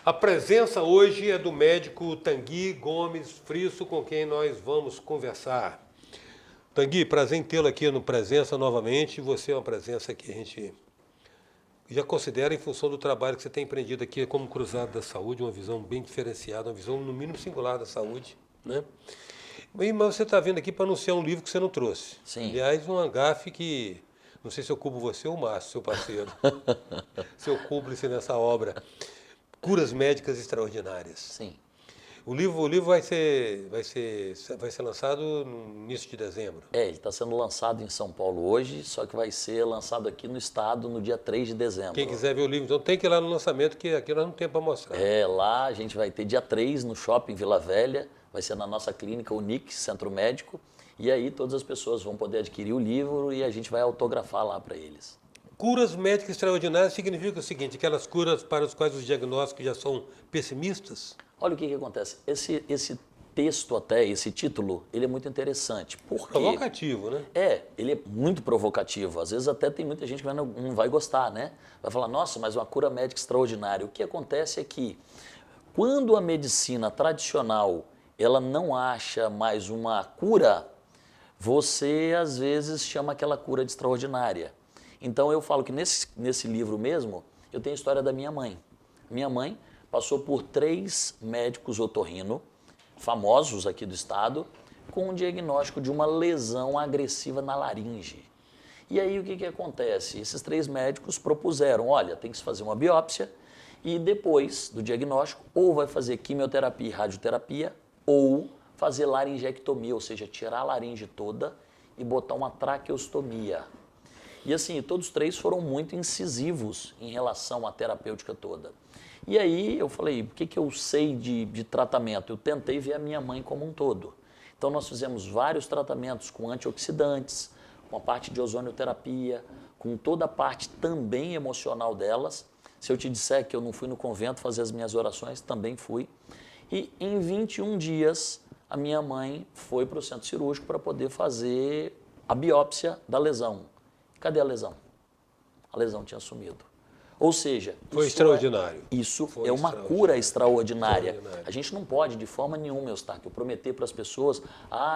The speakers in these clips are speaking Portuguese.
A presença hoje é do médico Tanguy Gomes Frisso, com quem nós vamos conversar. Tanguy, prazer em tê-lo aqui no Presença novamente. Você é uma presença que a gente já considera em função do trabalho que você tem empreendido aqui como Cruzado da Saúde, uma visão bem diferenciada, uma visão no mínimo singular da saúde, né? Mas você está vindo aqui para anunciar um livro que você não trouxe. Sim. Aliás, um gafe que, não sei se eu cubro você ou o Márcio, seu parceiro, se eu cubro-se nessa obra. Curas Médicas Extraordinárias. Sim. O livro vai ser lançado no início de dezembro. Ele está sendo lançado em São Paulo hoje, só que vai ser lançado aqui no estado no dia 3 de dezembro. Quem quiser ver o livro, então tem que ir lá no lançamento, que aqui nós não temos para mostrar. Lá a gente vai ter dia 3 no Shopping Vila Velha, vai ser na nossa clínica Unix, Centro Médico, e aí todas as pessoas vão poder adquirir o livro e a gente vai autografar lá para eles. Curas Médicas Extraordinárias significa o seguinte, aquelas curas para as quais os diagnósticos já são pessimistas? Olha o que acontece, esse texto até, esse título, ele é muito interessante. Por quê? Provocativo, né? Ele é muito provocativo. Às vezes até tem muita gente que não vai gostar, né? Vai falar, nossa, mas uma cura médica extraordinária. O que acontece é que quando a medicina tradicional ela não acha mais uma cura, você às vezes chama aquela cura de extraordinária. Então eu falo que nesse livro mesmo, eu tenho a história da minha mãe. Minha mãe passou por 3 médicos otorrino, famosos aqui do estado, com um diagnóstico de uma lesão agressiva na laringe. E aí o que acontece? Esses 3 médicos propuseram, olha, tem que se fazer uma biópsia e depois do diagnóstico ou vai fazer quimioterapia e radioterapia ou fazer laringectomia, ou seja, tirar a laringe toda e botar uma traqueostomia. E assim, todos 3 foram muito incisivos em relação à terapêutica toda. E aí eu falei, o que eu sei de tratamento? Eu tentei ver a minha mãe como um todo. Então nós fizemos vários tratamentos com antioxidantes, com a parte de ozonioterapia, com toda a parte também emocional delas. Se eu te disser que eu não fui no convento fazer as minhas orações, também fui. E em 21 dias, a minha mãe foi para o centro cirúrgico para poder fazer a biópsia da lesão. Cadê a lesão? A lesão tinha sumido. Ou seja, foi extraordinário. Isso é uma cura extraordinária. A gente não pode, de forma nenhuma, Eustáquio, prometer para as pessoas,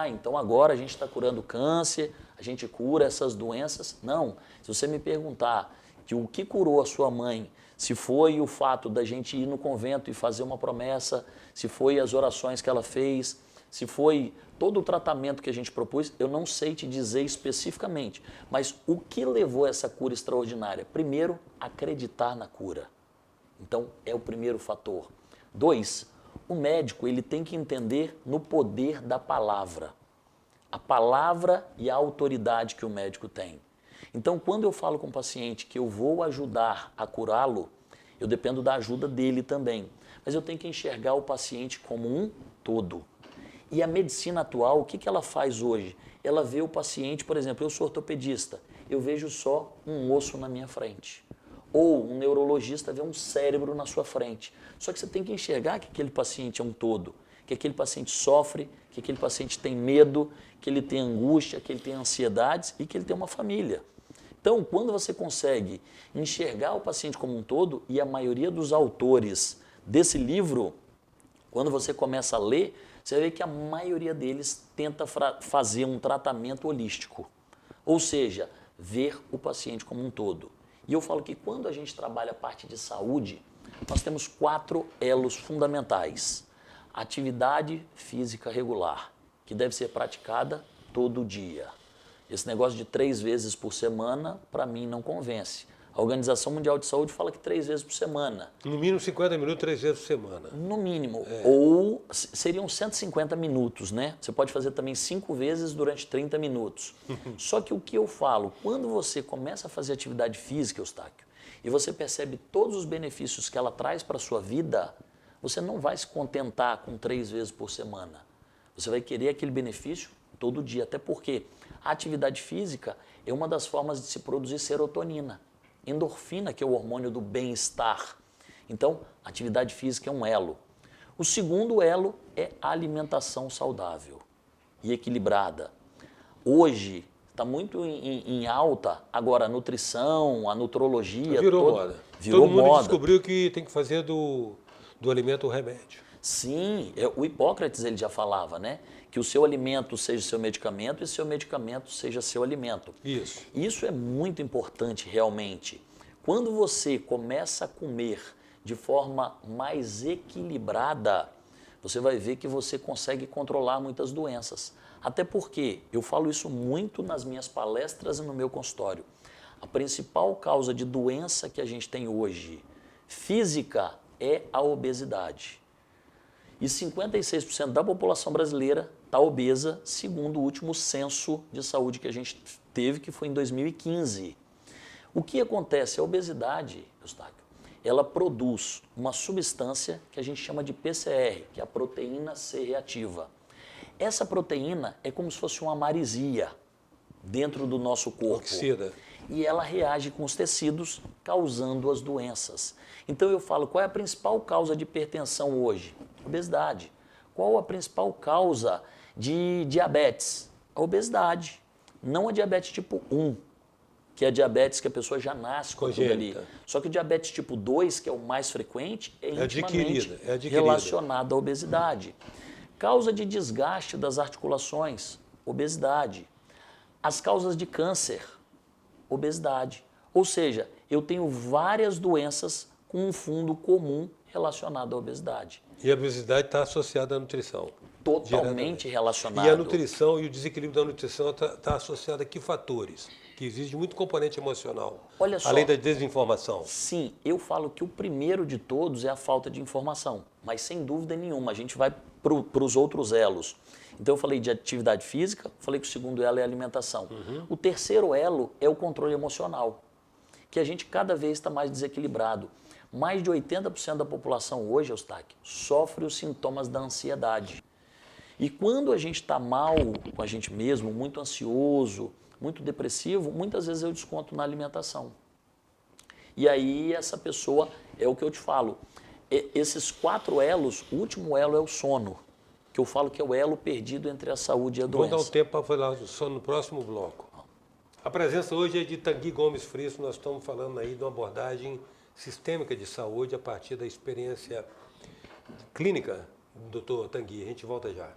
então agora a gente está curando câncer, a gente cura essas doenças. Não. Se você me perguntar que o que curou a sua mãe, se foi o fato da gente ir no convento e fazer uma promessa, se foi as orações que ela fez, se foi todo o tratamento que a gente propôs, eu não sei te dizer especificamente, mas o que levou a essa cura extraordinária? Primeiro, acreditar na cura. Então, é o primeiro fator. 2, o médico ele tem que entender no poder da palavra. A palavra e a autoridade que o médico tem. Então, quando eu falo com o paciente que eu vou ajudar a curá-lo, eu dependo da ajuda dele também. Mas eu tenho que enxergar o paciente como um todo. E a medicina atual, o que ela faz hoje? Ela vê o paciente, por exemplo, eu sou ortopedista, eu vejo só um osso na minha frente. Ou um neurologista vê um cérebro na sua frente. Só que você tem que enxergar que aquele paciente é um todo, que aquele paciente sofre, que aquele paciente tem medo, que ele tem angústia, que ele tem ansiedades e que ele tem uma família. Então, quando você consegue enxergar o paciente como um todo, e a maioria dos autores desse livro, quando você começa a ler, você vê que a maioria deles tenta fazer um tratamento holístico. Ou seja, ver o paciente como um todo. E eu falo que quando a gente trabalha a parte de saúde, nós temos 4 elos fundamentais. Atividade física regular, que deve ser praticada todo dia. Esse negócio de 3 vezes por semana, para mim, não convence. A Organização Mundial de Saúde fala que 3 vezes por semana. No mínimo 50 minutos, 3 vezes por semana. No mínimo. Ou seriam 150 minutos, né? Você pode fazer também 5 vezes durante 30 minutos. Só que o que eu falo, quando você começa a fazer atividade física, Eustáquio, e você percebe todos os benefícios que ela traz para a sua vida, você não vai se contentar com 3 vezes por semana. Você vai querer aquele benefício todo dia. Até porque a atividade física é uma das formas de se produzir serotonina. Endorfina, que é o hormônio do bem-estar. Então, a atividade física é um elo. O segundo elo é a alimentação saudável e equilibrada. Hoje, está muito em alta agora a nutrição, a nutrologia. Virou moda. Virou Todo mundo moda. descobriu que tem que fazer do do alimento o remédio. Sim, o Hipócrates ele já falava, né? Que o seu alimento seja seu medicamento e seu medicamento seja seu alimento. Isso. Isso é muito importante realmente. Quando você começa a comer de forma mais equilibrada, você vai ver que você consegue controlar muitas doenças. Até porque eu falo isso muito nas minhas palestras e no meu consultório. A principal causa de doença que a gente tem hoje, física, é a obesidade. E 56% da população brasileira está obesa, segundo o último censo de saúde que a gente teve, que foi em 2015. O que acontece? A obesidade, Eustáquio, ela produz uma substância que a gente chama de PCR, que é a proteína C reativa. Essa proteína é como se fosse uma maresia dentro do nosso corpo. Oxida. E ela reage com os tecidos, causando as doenças. Então eu falo, qual é a principal causa de hipertensão hoje? Obesidade. Qual a principal causa de diabetes? A obesidade. Não a diabetes tipo 1, que é a diabetes que a pessoa já nasce com tudo ali. Só que o diabetes tipo 2, que é o mais frequente, é intimamente relacionado à obesidade. Causa de desgaste das articulações, obesidade. As causas de câncer, obesidade. Ou seja, eu tenho várias doenças com um fundo comum relacionado à obesidade. E a obesidade está associada à nutrição. Totalmente relacionado. E a nutrição e o desequilíbrio da nutrição está associado a que fatores? Que exige muito componente emocional. Olha só, além da desinformação. Sim, eu falo que o primeiro de todos é a falta de informação. Mas sem dúvida nenhuma, a gente vai para os outros elos. Então eu falei de atividade física, falei que o segundo elo é a alimentação. O terceiro elo é o controle emocional, que a gente cada vez está mais desequilibrado. Mais de 80% da população hoje, Eustáquio, sofre os sintomas da ansiedade. E quando a gente está mal com a gente mesmo, muito ansioso, muito depressivo, muitas vezes eu desconto na alimentação. E aí essa pessoa, é o que eu te falo, esses 4 elos, o último elo é o sono, que eu falo que é o elo perdido entre a saúde e a doença. Vamos dar um tempo para falar do sono no próximo bloco. A presença hoje é de Tanguy Gomes Frisso, nós estamos falando aí de uma abordagem sistêmica de saúde a partir da experiência clínica do Dr. Tanguy. A gente volta já.